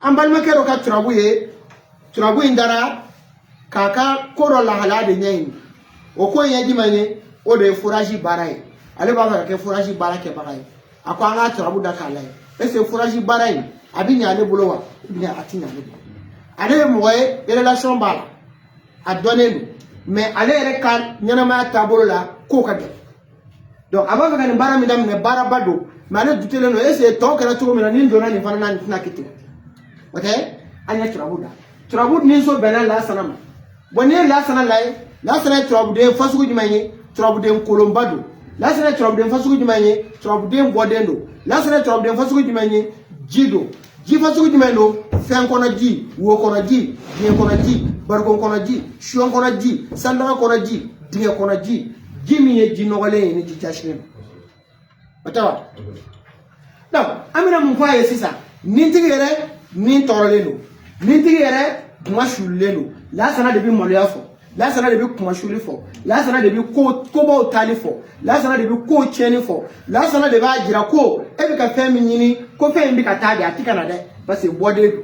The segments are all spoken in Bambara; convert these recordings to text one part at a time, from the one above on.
Ambalma kero ka turabu indara kaka koro la halade nyaini oko yaji mane o de foraji barai ale baba ke foraji barake barai ako anga turabu da kala ese foraji barai abinya ale bolowa binya atinya ale moye relation bala a donné mais ale ere kan nyanama tabolo la ko ka de donc avant que ni bara mi dam ne bara bado mais ale dutele no ese to kala to mi na ni dona ni fana na kiti ok anya turabu ni so bena la sanama bonne la sanala la sanala turabu de fasugu jumanye turabu de kolombado la sanala turabu de fasugu jumanye turabu de bodendo la sanala turabu de fasugu jumanye jido ji fasugu jumendo fen kono ji wo kono ji ni kono ji barko kono ji shion kono ji sandama kono ji dinga kono ji jimi ye ji nogale ni ji chashine batawa donc amina mun fa yesisa nintigere nin toroleno nintigere mashuleno la sana de bi moloya fo la sana de bi kumashuli fo la sana de bi ko ba tali fo la sana de bi ko cheni fo la sana de ba jira ko e bi ka fe mi nyini ko fe mbi ka tabi atika na de parce que bode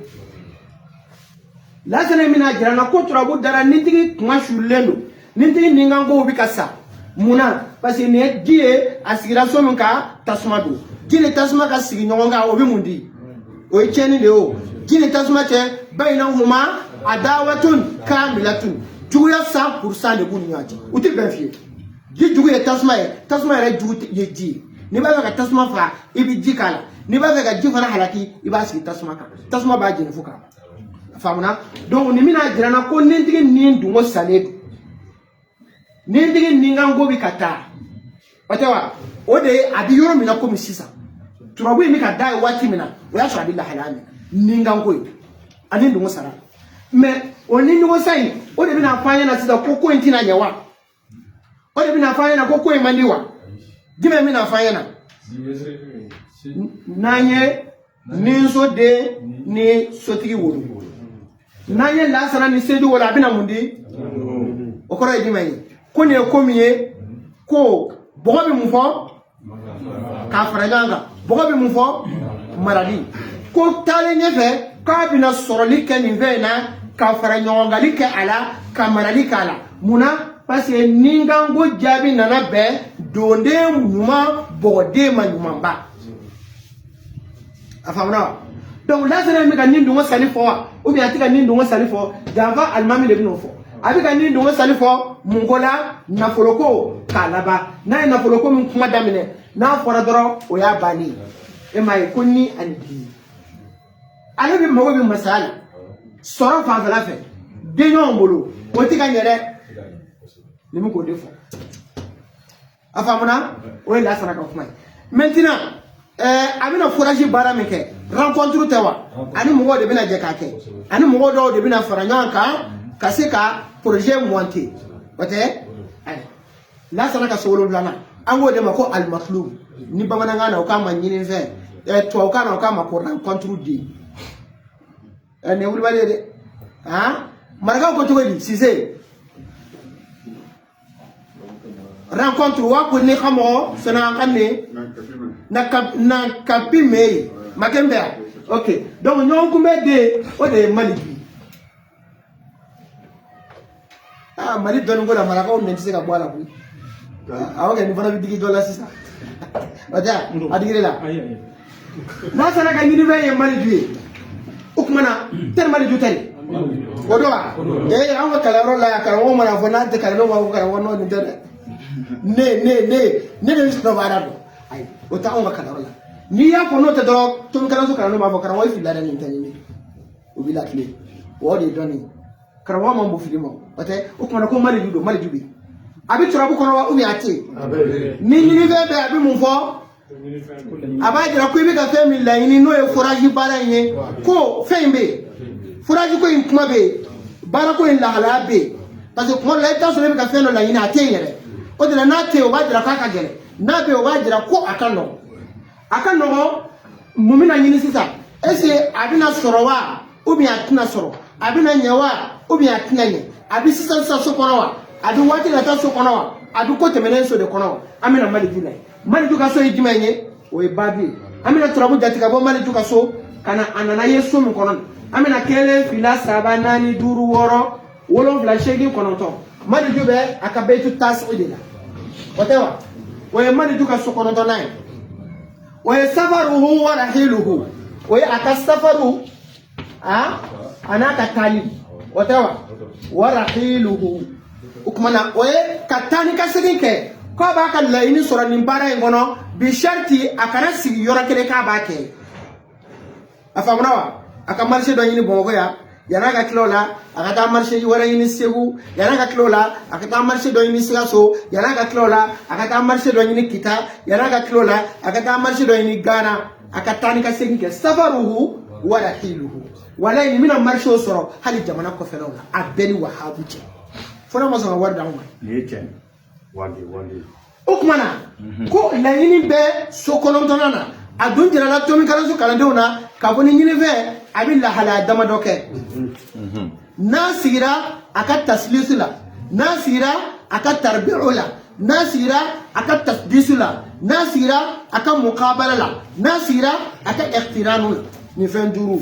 la sana mi na jira na ko turabu dara nintigi kumashuleno nintigi ningango bi ka sa muna parce que ne die asigira so mun ka tasuma do jile tasuma ka sigi nyonga obi mundi o cheni de o jile tasuma che bainahuma adawatun kamilatun juguya 100% de bunyaji uti benfie ji juguya tasma re jugu ye ji ni ba ka tasma fa ibi jikala ni ba ka ji fana halaki iba si tasma ka tasma ba jini fuka famuna donc ni mina jirana ko nintigi ni dungo sale nintigi ninga ngobi kata watewa ode abi yoro mina ko misisa turabu mi ka dai wati mina o ya shabi la halami ninga ngobi ani dungo sara mais oni ngo sai o de bina fanya na sida koko intina nyawa o de bina fanya na koko imandiwa dime mina fanya na nanye ninso de ni sotigi wolu nanye la sana ni sedu wala bina mundi o kora dime ko ne ko miye ko bogo bi mu fo ka faraganga bogo bi mu fo maradi ko tale nyefe ka bina soroli ken invena ka fara nyongali ke ala kamarali kala muna parce que ningango jabi nana be donde nyuma bode ma nyuma ba afamna donc là c'est mi ka nindu ngo sali fo ou bien atika nindu ngo sali fo java almami le bino fo abika nindu ngo sali fo mungola na foloko kalaba na na foloko mun kuma damine na fora doro o ya bani e mai kunni andi ale bi mago bi masala soro fa fa la fe de nyon bolo o ti ka nyere ni mu ko defo afamuna o la sana ka kuma maintenant amina foraji bara mi ke rencontre tewa ani mo de bina je ka ke ani mo do de bina fara nyon ka se ka projet monter ote la sana ka solo lana ango de mako al matlub ni bamana ngana o ka manyini fe to o ka na o ka ma pour rencontre de ne wuli bale de ha maraka ko to di sise rencontre wa ko ni xamo sona xamne na kapi me makembe OK donc ñoo ko mbede o de maliki mali don ngola maraka o nenti se ka boala bu awoga ni fana bi digi dola sisa wada adigire la na sana ka ni be maliki ukmana ter mali jutari odoa awa kala la kala wo mana fona te kala no wa kala wono ni tere ne sto varado ai o ta on kala la ni ya fono te do to kala so kala no ma fo kala wo fi la ni tani o bi la clé o de doni kala wo mambo fi mo ote ukmana ko mali jubi abi turabu kono wa umi ati ni be abi mu fo abajira ko ibi ka femi la ini no e foraji bara yin ko fembe foraji ko in kuma be bara ko in la hala be parce que mo la ta so le ka feno la ini ateyere o de na te o bajira ka ka gele na be o bajira ko akano mumina nyini sisa ese abina sorowa ubi atina soro abina nyawa ubi atina nye abi sisa so konowa adu wati la ta so konowa adu ko temene so de konowa amina mali julai mali duka so yijimenye o e babi amina turabu jatika bo mali duka so kana anana yesu mu kono amina kele fila saba nani duru woro wolon fila shegi konoto mani jube akabetu tasudila whatever waye mani duka sokonoto nai waye safaruhu wa rahiluhu waye akasafaru anaka talib whatever wa rahiluhu ukmana waye katani kasidike ko ba ka layini soro ni bara ngono bi sharti akana sigi yora kele ka ba ke afamna wa aka marché do yini bongo ya yana ga kilola aka ta marché yi wara yini segu yana ga kilola aka ta marché do yini sigaso yana ga kilola aka ta marché do yini kita yana ga kilola aka ta marché do yini Ghana aka tani ka sigi ke safaruhu wa rahiluhu wala ni mina marché soro hali jamana ko fenawla abeni wahabu je fona mo so warda mo leke wandi ukmana ko layini be sokolondona na adun jira la tomi kala su kala deuna ka boni nyini ve abilla hala dama doke nasira aka taslisula nasira aka tarbi'ula nasira aka tasdisula nasira aka muqabalala nasira aka iqtiranula ni fen duru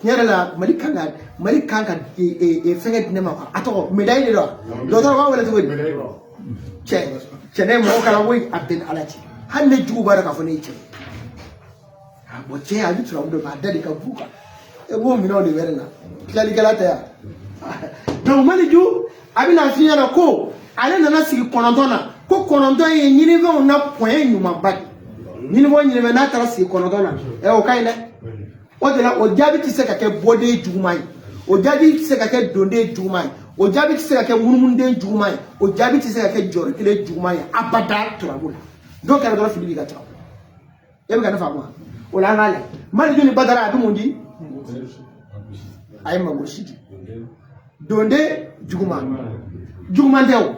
nyarala mari kanga e fenget ne ma ato médaille do docteur wa wala to che ne mo kala woy abdin alati hanne jugu baraka fo ne che bo che a bitu rawdo ba dadi ka buka e bo mi no de werna kali galata ya donc mali ju abina fiana ko ale nana sigi konondona ko konondon ye nyini ve on na point nyuma ba nyini bo nyini ve na tara sigi konondona e o kayne o de la o jabi ti se ka ke bode jugumai o jabi ti se ka ke donde jugumai o jabi ti se ka ke munmunde jugumai o jabi ti se ka ke jor kile jugumai abada turabula donc ala do fili ga taw e ga fa mo o la ngale mali juni badara adu mundi ay ma goshidi donde juguma dew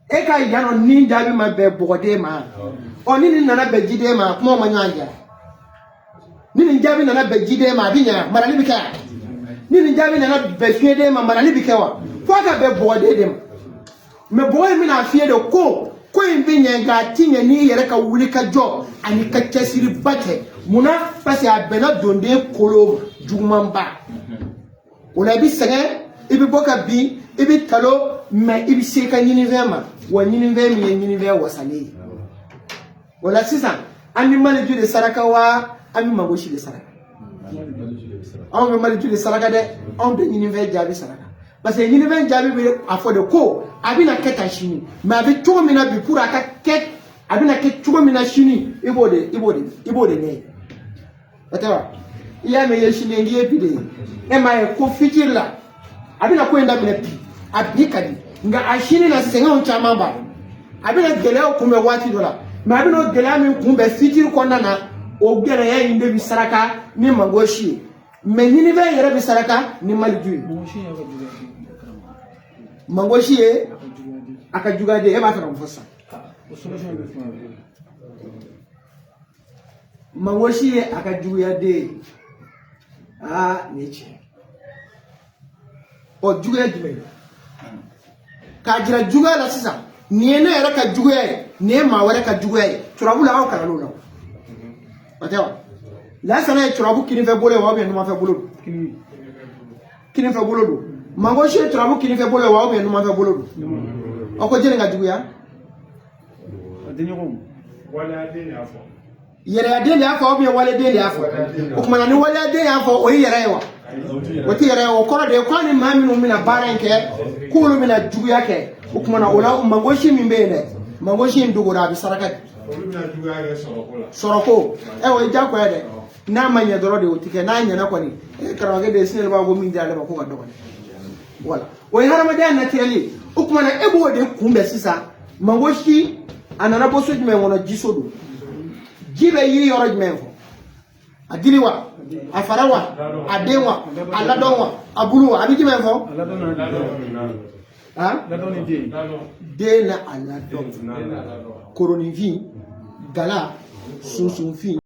e ka yano ni jabi ma be bode ma o ni nana be jide ma kuma ma nyanja ni jabi nana be jide ma binya marali bika ni jabi nana be fiede ma marali bika wa fo ka be bode dem me boy mi na fiede ko imbinya ga tinye ni yere ka wuli ka jo ani ka kesiri bake muna pasi abena donde kolo jugumamba wala bi sege ibi boka bi ibi talo me ibi seka nyini vema wa nyini vema nyini ve wasale wala sisa ani mali jude saraka wa ami magoshi de saraka on me mali jude saraka de on de nyini ve jabi saraka parce que nyini ve jabi bi afode ko abina keta shini mais abi tugo mina bi pour aka ket abina ket tugo mina shini ibode ne atawa iya me yeshini ngiye pide e ma ko fitir la abina ko enda mina pi abi kadi nga ashini na senga on chama ba abina gele o kumbe wati dola mais abina gele mi kumbe fitir ko nana o gele ya inde bi saraka ni mangoshi mais nyini ve yere bi saraka ni maliju mangoshi e akajuga de e ba ta mfosa mangoshi e akajuga de neche o juga de ka jira juga la sisa ni ene era ka juga ni ma wara ka juga turabu la o kala lo batewa la sana turabu kini fe bole wa be no ma fe bolo kini fe bolo do mangoshi turabu kini fe bole wa be no ma fe bolo o ko jere nga juguya wala deni afo yere adeni afo obi wala deni afo o kuma ni wala deni afo o yere wa o ti yere o ko de ko ni mami no mina baranke ko lo mina juguya ke o kuma na ola mangoshi mi mbele mangoshi ndugura bi saraka o mina juguya ke soroko e o ja ko de na manya doro de o tike na nya na ko ni e karawage de sinel ba go min jale ba ko ga do wala o harama de na tele o kuma na ebo de kumbe sisa mangoshi anana boso jme wono jisodo jibe yi yoro jme fo adiliwa afarawa adewa aladonwa abuluwa abi jme fo de na aladon koronivi gala sunsunfi